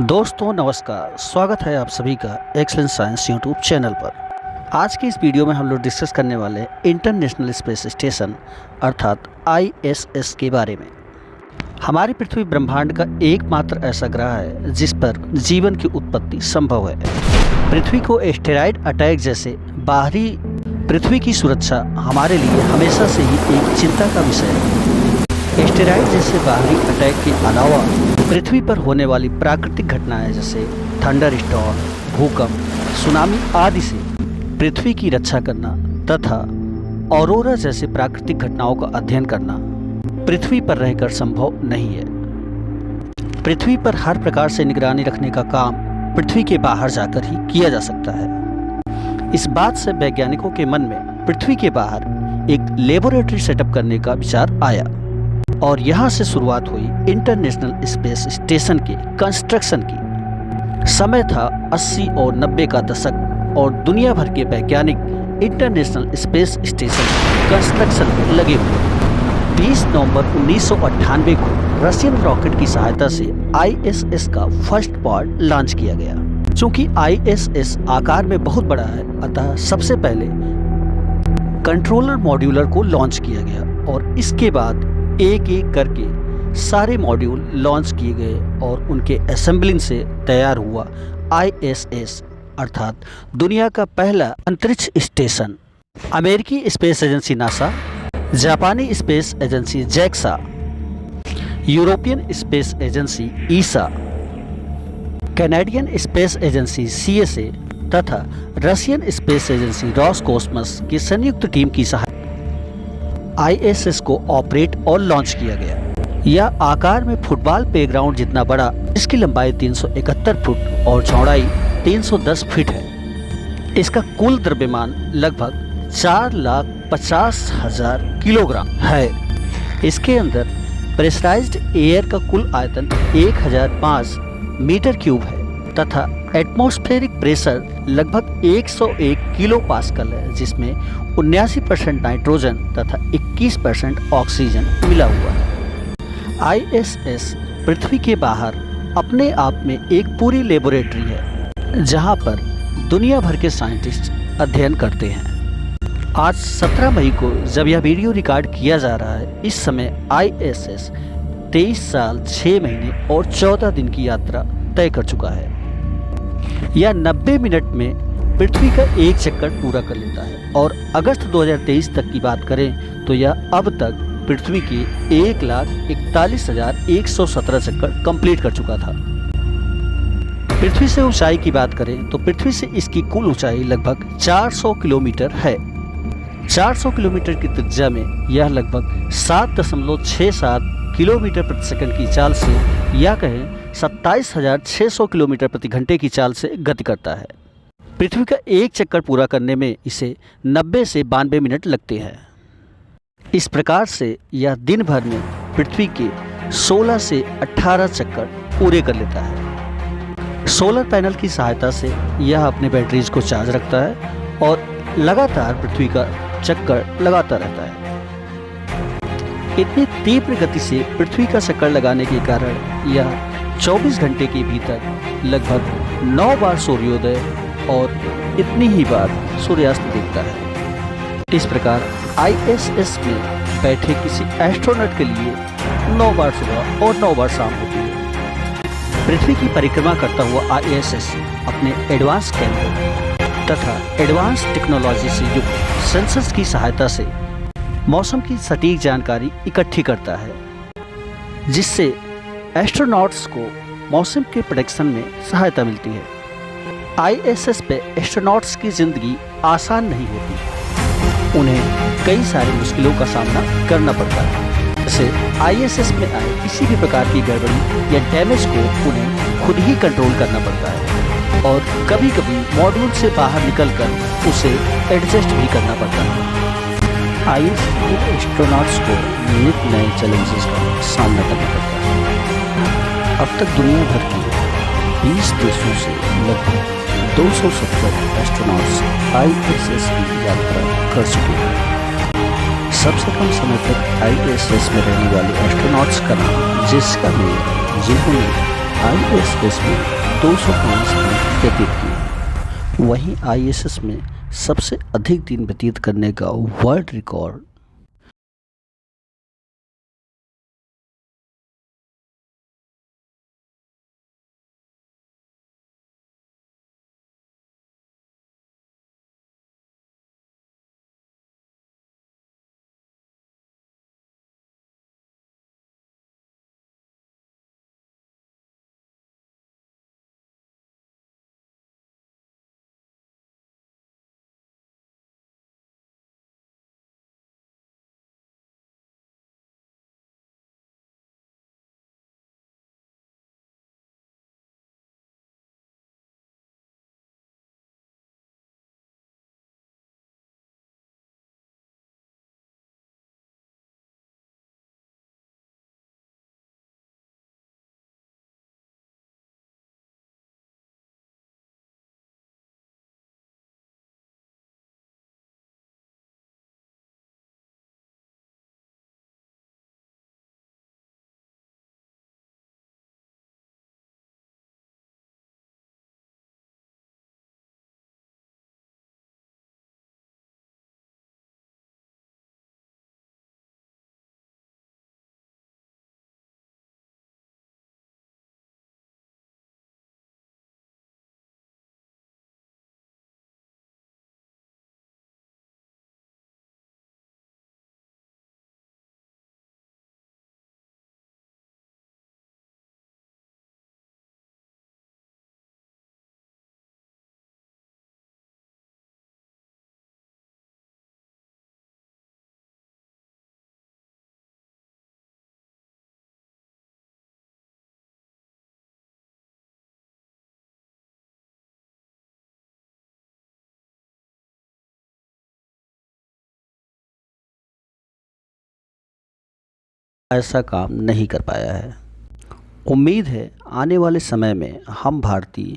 दोस्तों नमस्कार, स्वागत है आप सभी का एक्सेलेंस साइंस यूट्यूब चैनल पर। आज की इस वीडियो में हम लोग डिस्कस करने वाले हैं इंटरनेशनल स्पेस स्टेशन अर्थात ISS के बारे में। हमारी पृथ्वी ब्रह्मांड का एकमात्र ऐसा ग्रह है जिस पर जीवन की उत्पत्ति संभव है। पृथ्वी को एस्टेरॉयड अटैक जैसे बाहरी पृथ्वी की सुरक्षा हमारे लिए हमेशा से ही एक चिंता का विषय है। एस्टेरॉयड जैसे बाहरी अटैक के अलावा पृथ्वी पर होने वाली प्राकृतिक घटनाएं जैसे थंडर स्टॉर्म, भूकंप, सुनामी आदि से पृथ्वी की रक्षा करना तथा ऑरोरा जैसे प्राकृतिक घटनाओं का अध्ययन करना पृथ्वी पर रहकर संभव नहीं है। पृथ्वी पर हर प्रकार से निगरानी रखने का काम पृथ्वी के बाहर जाकर ही किया जा सकता है। इस बात से वैज्ञानिकों के मन में पृथ्वी के बाहर एक लेबोरेटरी सेटअप करने का विचार आया और यहाँ से शुरुआत हुई इंटरनेशनल स्पेस स्टेशन के कंस्ट्रक्शन की। समय था 80 और 90 का दशक और दुनिया भर के वैज्ञानिक इंटरनेशनल स्पेस स्टेशन कंस्ट्रक्शन में लगे हुए। 20 नवंबर 1998 को रशियन रॉकेट की सहायता से ISS का फर्स्ट पार्ट लॉन्च किया गया। चूंकि ISS आकार में बहुत बड़ा है, अतः सबसे पहले कंट्रोलर मॉड्यूलर को लॉन्च किया गया और इसके बाद एक एक करके सारे मॉड्यूल लॉन्च किए गए और उनके असेंबलिंग से तैयार हुआ ISS अर्थात दुनिया का पहला अंतरिक्ष स्टेशन। अमेरिकी स्पेस एजेंसी नासा, जापानी space agency JAXA, European space agency ESA, Canadian space agency CSA तथा रशियन स्पेस एजेंसी रॉसकॉस्मोस की संयुक्त टीम की सहायता ISS को ऑपरेट और लॉन्च किया गया। यह आकार में फुटबॉल प्लेग्राउंड जितना बड़ा, इसकी लंबाई 371 फुट और चौड़ाई 310 फीट है। इसका कुल द्रव्यमान लगभग 4,50,000 किलोग्राम है। इसके अंदर प्रेशराइज्ड एयर का कुल आयतन 1005 मीटर क्यूब है तथा एटमॉस्फेरिक प्रेशर लगभग 101 किलो पास्कल है, जिसमें 79% नाइट्रोजन तथा 21% ऑक्सीजन मिला हुआ है। ISS पृथ्वी के बाहर अपने आप में एक पूरी लेबोरेटरी है जहां पर दुनिया भर के साइंटिस्ट अध्ययन करते हैं। आज 17 मई को जब यह वीडियो रिकॉर्ड किया जा रहा है, इस समय ISS 23 साल 6 महीने और 14 दिन की यात्रा तय कर चुका है। यह 90 मिनट में पृथ्वी का एक चक्कर पूरा कर लेता है और अगस्त 2023 तक की बात करें तो यह अब तक पृथ्वी के 1,41,117 चक्कर कंप्लीट कर चुका था। पृथ्वी से ऊंचाई की बात करें तो पृथ्वी से इसकी कुल ऊंचाई लगभग 400 किलोमीटर है। 400 किलोमीटर की त्रिज्या में यह लगभग 7.67 किलोमीटर प्रति सेकंड की चाल से या कहें 27,600 किलोमीटर प्रति घंटे की चाल से गति करता है। पृथ्वी का एक चक्कर पूरा करने में इसे 90 से 92 मिनट लगते हैं। इस प्रकार से यह दिन भर में पृथ्वी के 16 से 18 चक्कर पूरे कर लेता है। सोलर पैनल की सहायता से यह अपने बैटरीज को चार्ज रखता है और लगातार पृथ्वी का चक्कर लगाता रहता है। इतनी तीव्र गति से पृथ्वी का चक्कर लगाने के कारण यह 24 घंटे के भीतर लगभग 9 बार सूर्योदय और इतनी ही बार सूर्यास्त देखता है। इस प्रकार ISS में बैठे किसी एस्ट्रोनॉट के लिए 9 बार सुबह और 9 बार शाम होती है। पृथ्वी की परिक्रमा करता हुआ ISS अपने एडवांस कैमरे तथा एडवांस टेक्नोलॉजी से युक्त सेंसर्स की सहायता से मौसम की सटीक जानकारी इकट्ठी करता है, जिससे एस्ट्रोनॉट्स को मौसम के प्रेडिक्शन में सहायता मिलती है। ISS पे एस्ट्रोनॉट्स की जिंदगी आसान नहीं होती, उन्हें कई सारी मुश्किलों का सामना करना पड़ता है। जैसे ISS में आए किसी भी प्रकार की गड़बड़ी या डैमेज को उन्हें खुद ही कंट्रोल करना पड़ता है और कभी कभी मॉड्यूल से बाहर निकलकर उसे एडजस्ट भी करना पड़ता है। ISS के एस्ट्रोनॉट्स को नित नए चैलेंजेस का सामना करना पड़ता है। अब तक दुनिया भर के 20 देशों से लगभग 270 एस्ट्रोनॉट्स ISS की यात्रा कर चुके हैं। सबसे कम समय तक ISS में रहने वाले एस्ट्रोनॉट्स का नाम जेसिका मेयर, जिन्होंने आईएसएस में 205 दिन व्यतीत किए। वहीं आईएसएस में सबसे अधिक दिन व्यतीत करने का वर्ल्ड रिकॉर्ड ऐसा काम नहीं कर पाया है। उम्मीद है आने वाले समय में हम भारतीय